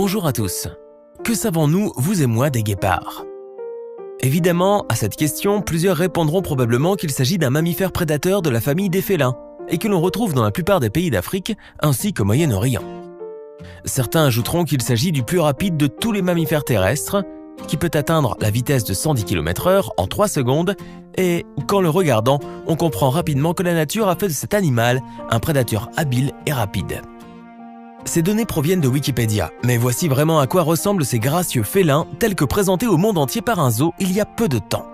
Bonjour à tous. Que savons-nous, vous et moi, des guépards? Évidemment, à cette question, plusieurs répondront probablement qu'il s'agit d'un mammifère prédateur de la famille des félins et que l'on retrouve dans la plupart des pays d'Afrique ainsi qu'au Moyen-Orient. Certains ajouteront qu'il s'agit du plus rapide de tous les mammifères terrestres, qui peut atteindre la vitesse de 110 km/h en 3 secondes et, qu'en le regardant, on comprend rapidement que la nature a fait de cet animal un prédateur habile et rapide. Ces données proviennent de Wikipédia, mais voici vraiment à quoi ressemblent ces gracieux félins tels que présentés au monde entier par un zoo il y a peu de temps.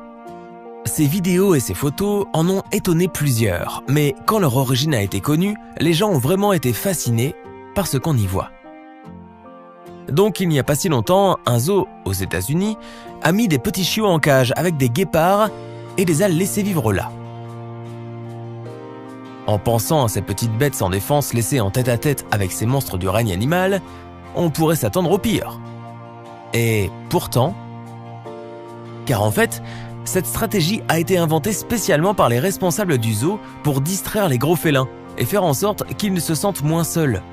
Ces vidéos et ces photos en ont étonné plusieurs, mais quand leur origine a été connue, les gens ont vraiment été fascinés par ce qu'on y voit. Donc il n'y a pas si longtemps, un zoo aux États-Unis a mis des petits chiots en cage avec des guépards et les a laissés vivre là. En pensant à ces petites bêtes sans défense laissées en tête-à-tête avec ces monstres du règne animal, on pourrait s'attendre au pire. Et pourtant, car en fait, cette stratégie a été inventée spécialement par les responsables du zoo pour distraire les gros félins et faire en sorte qu'ils ne se sentent moins seuls.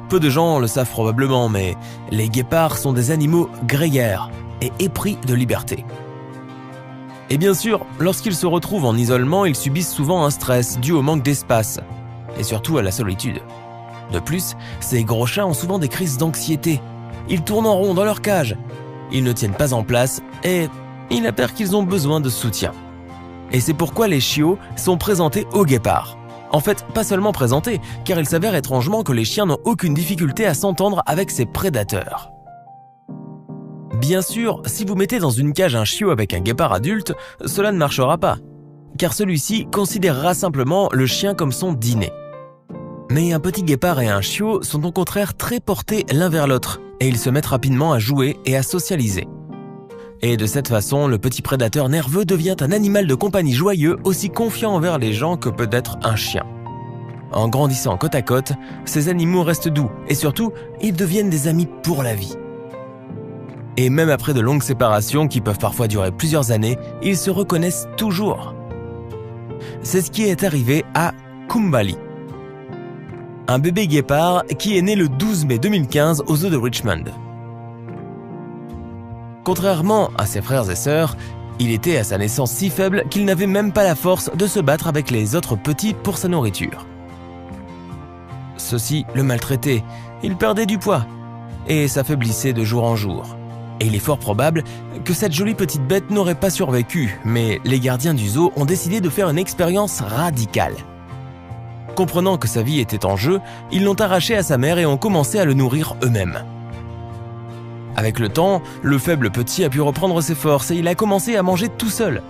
Peu de gens le savent probablement, mais les guépards sont des animaux grégaires et épris de liberté. Et bien sûr, lorsqu'ils se retrouvent en isolement, ils subissent souvent un stress dû au manque d'espace, et surtout à la solitude. De plus, ces gros chats ont souvent des crises d'anxiété. Ils tournent en rond dans leur cage, ils ne tiennent pas en place, et il apparaît qu'ils ont besoin de soutien. Et c'est pourquoi les chiots sont présentés aux guépards. En fait, pas seulement présentés, car il s'avère étrangement que les chiens n'ont aucune difficulté à s'entendre avec ces prédateurs. Bien sûr, si vous mettez dans une cage un chiot avec un guépard adulte, cela ne marchera pas, car celui-ci considérera simplement le chien comme son dîner. Mais un petit guépard et un chiot sont au contraire très portés l'un vers l'autre, et ils se mettent rapidement à jouer et à socialiser. Et de cette façon, le petit prédateur nerveux devient un animal de compagnie joyeux, aussi confiant envers les gens que peut être un chien. En grandissant côte à côte, ces animaux restent doux, et surtout, ils deviennent des amis pour la vie. Et même après de longues séparations qui peuvent parfois durer plusieurs années, ils se reconnaissent toujours. C'est ce qui est arrivé à Kumbali, un bébé guépard qui est né le 12 mai 2015 au zoo de Richmond. Contrairement à ses frères et sœurs, il était à sa naissance si faible qu'il n'avait même pas la force de se battre avec les autres petits pour sa nourriture. Ceux-ci le maltraitaient, il perdait du poids et s'affaiblissait de jour en jour. Et il est fort probable que cette jolie petite bête n'aurait pas survécu, mais les gardiens du zoo ont décidé de faire une expérience radicale. Comprenant que sa vie était en jeu, ils l'ont arraché à sa mère et ont commencé à le nourrir eux-mêmes. Avec le temps, le faible petit a pu reprendre ses forces et il a commencé à manger tout seul.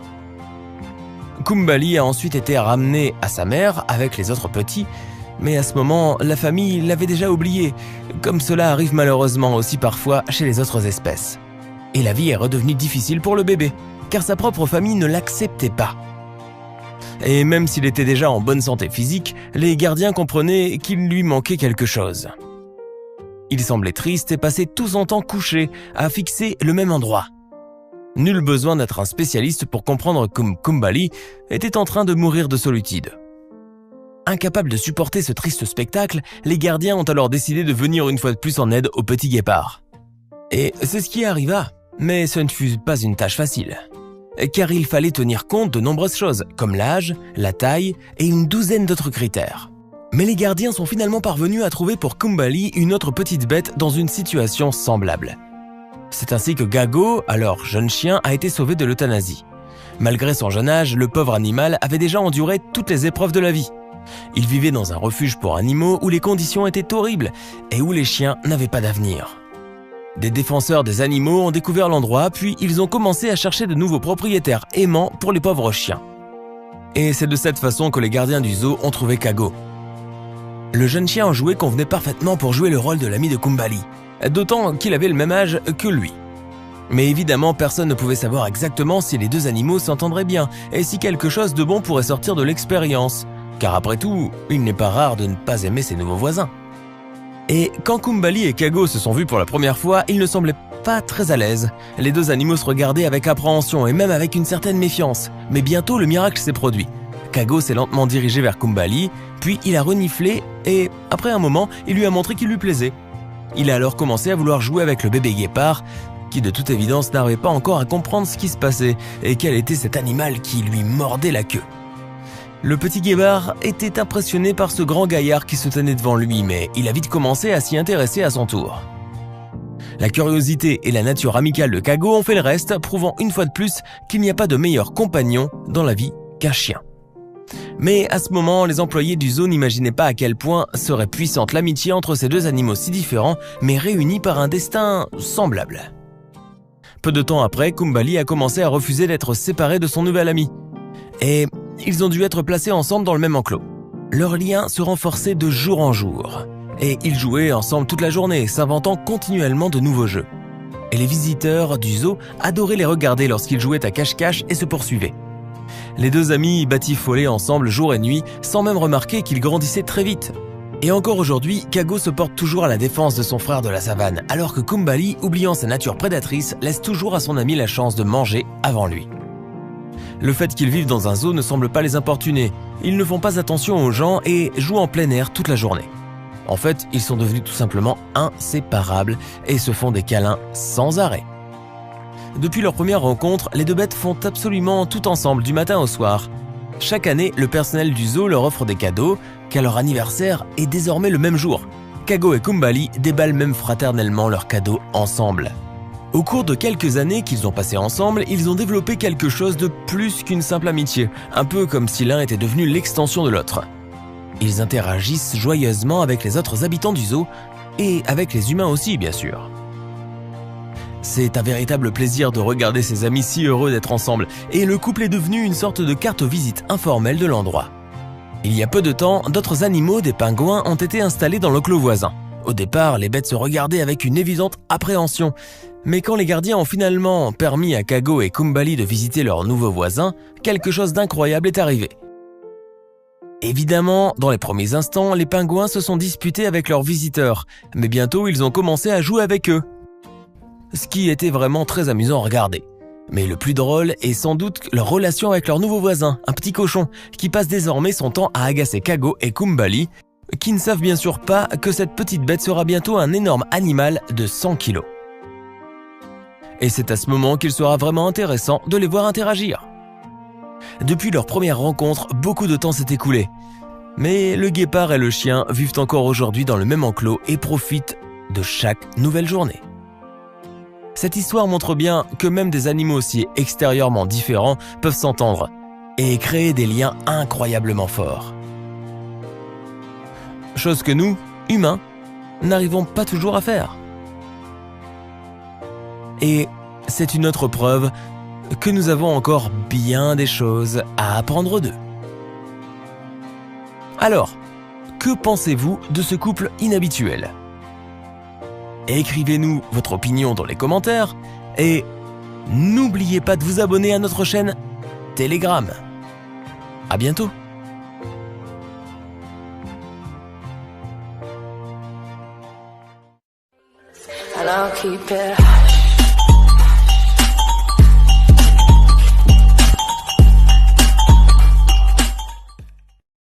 Kumbali a ensuite été ramené à sa mère avec les autres petits, mais à ce moment, la famille l'avait déjà oublié, comme cela arrive malheureusement aussi parfois chez les autres espèces. Et la vie est redevenue difficile pour le bébé, car sa propre famille ne l'acceptait pas. Et même s'il était déjà en bonne santé physique, les gardiens comprenaient qu'il lui manquait quelque chose. Il semblait triste et passait tout son temps couché, à fixer le même endroit. Nul besoin d'être un spécialiste pour comprendre que Kumbali était en train de mourir de solitude. Incapables de supporter ce triste spectacle, les gardiens ont alors décidé de venir une fois de plus en aide au petit guépard. Et c'est ce qui arriva, mais ce ne fut pas une tâche facile. Car il fallait tenir compte de nombreuses choses, comme l'âge, la taille et une douzaine d'autres critères. Mais les gardiens sont finalement parvenus à trouver pour Kumbali une autre petite bête dans une situation semblable. C'est ainsi que Gago, alors jeune chien, a été sauvé de l'euthanasie. Malgré son jeune âge, le pauvre animal avait déjà enduré toutes les épreuves de la vie. Il vivait dans un refuge pour animaux où les conditions étaient horribles et où les chiens n'avaient pas d'avenir. Des défenseurs des animaux ont découvert l'endroit, puis ils ont commencé à chercher de nouveaux propriétaires aimants pour les pauvres chiens. Et c'est de cette façon que les gardiens du zoo ont trouvé Gago. Le jeune chien en jouet convenait parfaitement pour jouer le rôle de l'ami de Kumbali, d'autant qu'il avait le même âge que lui. Mais évidemment, personne ne pouvait savoir exactement si les deux animaux s'entendraient bien et si quelque chose de bon pourrait sortir de l'expérience. Car après tout, il n'est pas rare de ne pas aimer ses nouveaux voisins. Et quand Kumbali et Gago se sont vus pour la première fois, ils ne semblaient pas très à l'aise. Les deux animaux se regardaient avec appréhension et même avec une certaine méfiance. Mais bientôt, le miracle s'est produit. Gago s'est lentement dirigé vers Kumbali, puis il a reniflé et, après un moment, il lui a montré qu'il lui plaisait. Il a alors commencé à vouloir jouer avec le bébé guépard, qui de toute évidence n'arrivait pas encore à comprendre ce qui se passait et quel était cet animal qui lui mordait la queue. Le petit guépard était impressionné par ce grand gaillard qui se tenait devant lui, mais il a vite commencé à s'y intéresser à son tour. La curiosité et la nature amicale de Kago ont fait le reste, prouvant une fois de plus qu'il n'y a pas de meilleur compagnon dans la vie qu'un chien. Mais à ce moment, les employés du zoo n'imaginaient pas à quel point serait puissante l'amitié entre ces deux animaux si différents, mais réunis par un destin semblable. Peu de temps après, Kumbali a commencé à refuser d'être séparé de son nouvel ami. Et ils ont dû être placés ensemble dans le même enclos. Leur lien se renforçait de jour en jour. Et ils jouaient ensemble toute la journée, s'inventant continuellement de nouveaux jeux. Et les visiteurs du zoo adoraient les regarder lorsqu'ils jouaient à cache-cache et se poursuivaient. Les deux amis batifolaient ensemble jour et nuit, sans même remarquer qu'ils grandissaient très vite. Et encore aujourd'hui, Kago se porte toujours à la défense de son frère de la savane, alors que Kumbali, oubliant sa nature prédatrice, laisse toujours à son ami la chance de manger avant lui. Le fait qu'ils vivent dans un zoo ne semble pas les importuner. Ils ne font pas attention aux gens et jouent en plein air toute la journée. En fait, ils sont devenus tout simplement inséparables et se font des câlins sans arrêt. Depuis leur première rencontre, les deux bêtes font absolument tout ensemble du matin au soir. Chaque année, le personnel du zoo leur offre des cadeaux, car leur anniversaire est désormais le même jour. Kago et Kumbali déballent même fraternellement leurs cadeaux ensemble. Au cours de quelques années qu'ils ont passées ensemble, ils ont développé quelque chose de plus qu'une simple amitié, un peu comme si l'un était devenu l'extension de l'autre. Ils interagissent joyeusement avec les autres habitants du zoo, et avec les humains aussi, bien sûr. C'est un véritable plaisir de regarder ces amis si heureux d'être ensemble, et le couple est devenu une sorte de carte visite informelle de l'endroit. Il y a peu de temps, d'autres animaux, des pingouins, ont été installés dans l'enclos voisin. Au départ, les bêtes se regardaient avec une évidente appréhension, mais quand les gardiens ont finalement permis à Kago et Kumbali de visiter leurs nouveaux voisins, quelque chose d'incroyable est arrivé. Évidemment, dans les premiers instants, les pingouins se sont disputés avec leurs visiteurs, mais bientôt ils ont commencé à jouer avec eux. Ce qui était vraiment très amusant à regarder. Mais le plus drôle est sans doute leur relation avec leur nouveau voisin, un petit cochon, qui passe désormais son temps à agacer Kago et Kumbali, qui ne savent bien sûr pas que cette petite bête sera bientôt un énorme animal de 100 kilos. Et c'est à ce moment qu'il sera vraiment intéressant de les voir interagir. Depuis leur première rencontre, beaucoup de temps s'est écoulé. Mais le guépard et le chien vivent encore aujourd'hui dans le même enclos et profitent de chaque nouvelle journée. Cette histoire montre bien que même des animaux aussi extérieurement différents peuvent s'entendre et créer des liens incroyablement forts. Chose que nous, humains, n'arrivons pas toujours à faire. Et c'est une autre preuve que nous avons encore bien des choses à apprendre d'eux. Alors, que pensez-vous de ce couple inhabituel ? Écrivez-nous votre opinion dans les commentaires et n'oubliez pas de vous abonner à notre chaîne Telegram. À bientôt. And I'll keep it